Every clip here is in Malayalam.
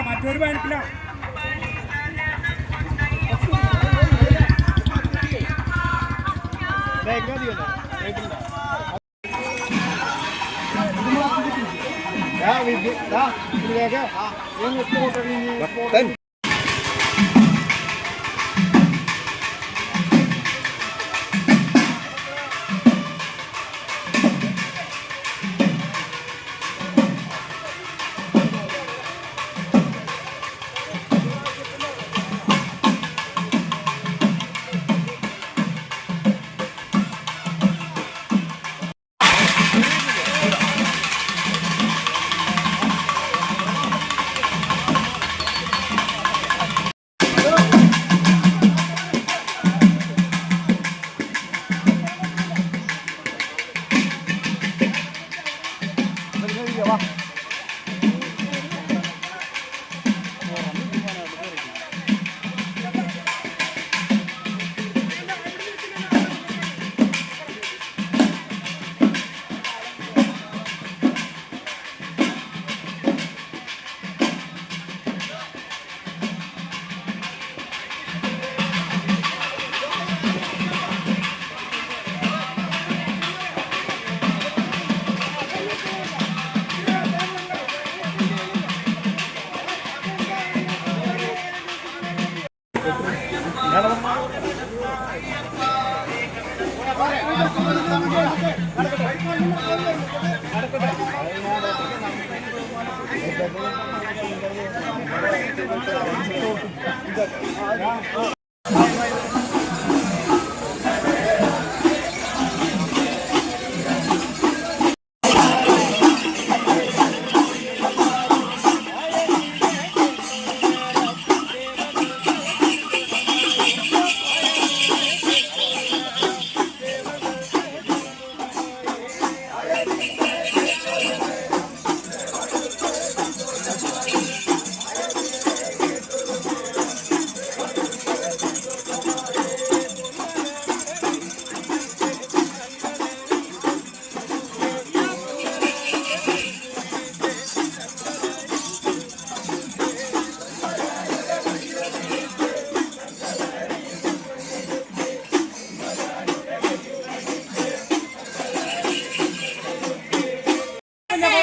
മറ്റൊരു പതിനെട്ടില്ല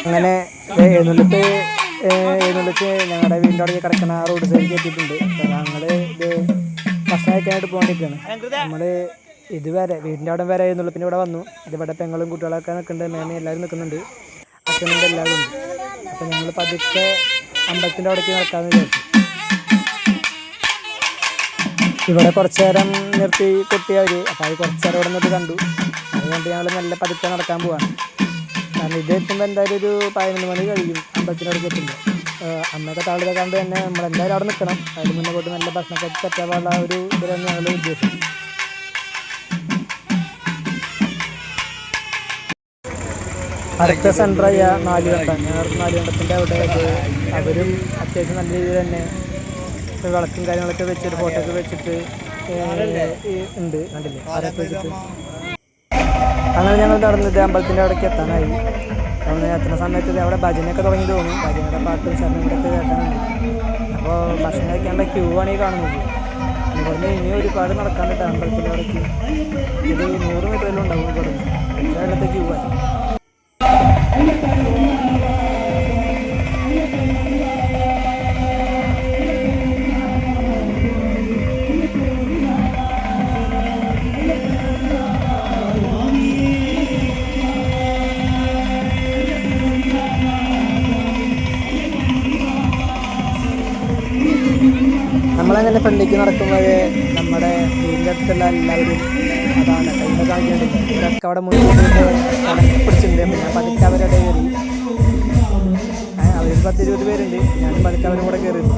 അങ്ങനെ എഴുന്നള്ളിച്ച് ഞങ്ങളുടെ വീടിൻ്റെ അവിടെ കിടക്കുന്ന റോഡ് സൈഡിൽ എത്തിയിട്ടുണ്ട്. അപ്പോൾ ഞങ്ങൾ ഇത് ഭക്ഷണം കഴിക്കാനായിട്ട് പോകാണ്ടിരിക്കുകയാണ്. നമ്മൾ ഇതുവരെ വീടിൻ്റെ അവിടെ വരെ എഴുന്നള്ളിപ്പിൻ്റെ ഇവിടെ വന്നു. ഇതിവിടെ പെങ്ങളും കുട്ടികളൊക്കെ നിൽക്കുന്നുണ്ട്, മേമയും എല്ലാവരും നിൽക്കുന്നുണ്ട്, അച്ഛനുണ്ട്, എല്ലാവരും ഉണ്ട്. അപ്പോൾ ഞങ്ങൾ പതുക്കെ അമ്പലത്തിൻ്റെ അവിടേക്ക് നടക്കാമെന്ന് വിചാരിച്ചു. ഇവിടെ കുറച്ച് നേരം നിർത്തി കൊട്ടിയവർ, അപ്പോൾ അത് കുറച്ച് നേരം ഇവിടെ നിന്നിട്ട് കണ്ടു. അതുകൊണ്ട് ഞങ്ങൾ നല്ല പതുക്കെ നടക്കാൻ പോവാണ്. കാരണം ഇത് എത്തുമ്പോൾ എന്തായാലും ഒരു 11 മണി കഴിയും അമ്പലത്തിനോടൊക്കെ എത്തുമ്പോൾ. അമ്മയൊക്കെ താഴെ കണ്ട് തന്നെ നമ്മളെന്തായാലും അവിടെ നിൽക്കണം. അതിന് മുന്നേ പോയിട്ട് നല്ല ഭക്ഷണമൊക്കെ പറ്റാനുള്ള ഒരു ഇതിലാണ് ഞങ്ങളുടെ ഉദ്ദേശം. അടുത്ത സെൻറ്ററായ നാലുകണ്ടം, ഞങ്ങളുടെ നാലുകണ്ടത്തിൻ്റെ അവിടെ അവരും അത്യാവശ്യം നല്ല രീതിയിൽ തന്നെ വിളക്കും കാര്യങ്ങളൊക്കെ വെച്ചിട്ട് ഫോട്ടോ ഒക്കെ വെച്ചിട്ട് ഉണ്ട്, കണ്ടില്ലേ, അതൊക്കെ വെച്ചിട്ട്. അങ്ങനെ ഞങ്ങൾ നടന്നത് അമ്പലത്തിൻ്റെ അവിടേക്ക് എത്താനായി. നമ്മൾ എത്തുന്ന സമയത്ത് അവിടെ ഭജനയൊക്കെ തുടങ്ങി തോന്നും. ഭജനയുടെ പാട്ടും ശരണങ്ങളൊക്കെ കേൾക്കാനുണ്ട്. അപ്പോൾ ഭക്ഷണം കഴിക്കാനുള്ള ക്യൂ ആണ് ഈ കാണുന്നത്. ഇവിടുന്ന് ഇനി ഒരുപാട് നടക്കാനുണ്ട് അമ്പലത്തിൻ്റെ അവിടേക്ക്. ഇത് 100 മീറ്ററിലും ഉണ്ടാവും. ഇവിടുന്ന് എല്ലായിടത്തെ ക്യൂ ആയി. നമ്മളങ്ങനെ ഫ്രണ്ടിലേക്ക് നടക്കുമ്പോൾ നമ്മുടെ വീടിൻ്റെ അടുത്തുള്ള എല്ലാവരും അതാണ് കൈമ കാണിക്കുന്നുണ്ട്. ഇവരൊക്കെ അവിടെ മുന്നിട്ട് പിടിച്ചിട്ടുണ്ട്. ഞാൻ പതുക്കെ അവരുടെ കയറി. അവർ 10-20 പേരുണ്ട്. ഞാനും പതുക്കെ അവരും കൂടെ കയറിയിരുന്നു.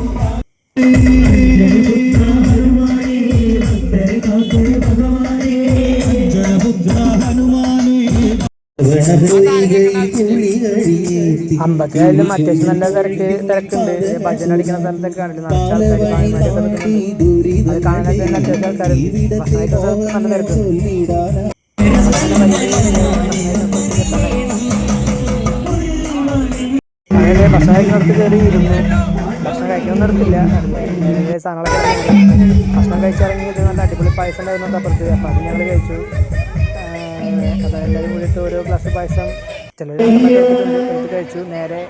അമ്പലത്തിലായാലും അത്യാവശ്യം നല്ല തിരക്കുണ്ട്. ഭജന അടിക്കുന്ന സ്ഥലത്തൊക്കെ കാണില്ല, നിറച്ച ആൾക്കാർ അത് കാണാനൊക്കെ തന്നെ അത്യാവശ്യം ആൾക്കാരുണ്ട്. ഭക്ഷണമൊക്കെ നല്ല തിരക്കുണ്ട്. അങ്ങനെ ഭക്ഷണം കഴിക്കുന്നിടത്ത് കയറി ഇരുന്നു. ഭക്ഷണം കഴിക്കാനൊന്നും എടുത്തില്ല, സാധനങ്ങളൊക്കെ ഭക്ഷണം കഴിച്ചിറങ്ങിയത് നല്ല അടിപൊളി പായസം ഉണ്ടായിരുന്നു അപ്പുറത്ത്. അപ്പം അത് ഞങ്ങൾ കഴിച്ചു. അതെല്ലാവരും കൂടിയിട്ട് ഓരോ ഗ്ലാസ് പായസം ചിലർ എടുത്ത് കഴിച്ചു. നേരെ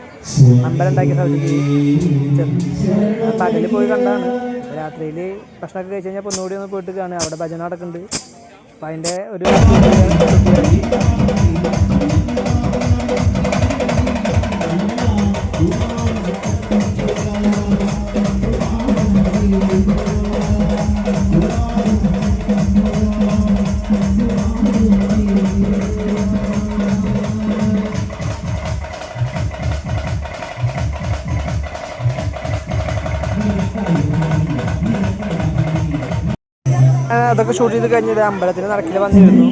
അമ്പലം ഉണ്ടാക്കിയ സ്ഥലത്തേക്ക് ചെന്നു. പകല് പോയി കണ്ടാണ്. രാത്രിയിൽ ഭക്ഷണമൊക്കെ കഴിച്ച് കഴിഞ്ഞാൽ ഒന്നുകൂടി ഒന്ന് പോയിട്ട് കാണുക. അവിടെ ഭജന നടക്കുന്നുണ്ട്. അപ്പം അതിൻ്റെ ഒരു അതൊക്കെ ഷൂട്ട് ചെയ്ത് കഴിഞ്ഞത് അമ്പലത്തിന് നടക്കിൽ വന്നിരുന്നു.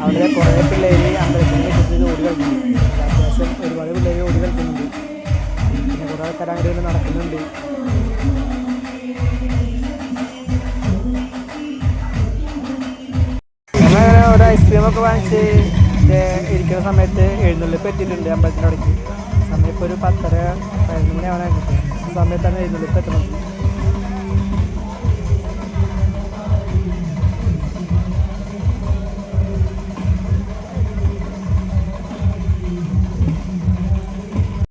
അവിടെ കുറേ പിള്ളേർ അമ്പലത്തിന് ചുറ്റും ഓടി കളിക്കുന്നുണ്ട്. അത്യാവശ്യം ഒരുപാട് പിള്ളേർ ഓടി കളിക്കുന്നുണ്ട്. പിന്നെ കുറേ ആൾക്കാർ അങ്ങനെ നടക്കുന്നുണ്ട്. അങ്ങനെ ഒരു ഐസ്ക്രീമൊക്കെ വാങ്ങിച്ച് ഇരിക്കുന്ന സമയത്ത് എഴുന്നള്ളിപ്പ് എത്തിയിട്ടുണ്ട് അമ്പലത്തിൻ്റെ അവിടേക്ക്. സമയം ഇപ്പോൾ ഒരു 10:30-11 മണിയാവാനായിട്ട് സമയത്താണ് എഴുന്നള്ളിപ്പ് എത്തുന്നത്.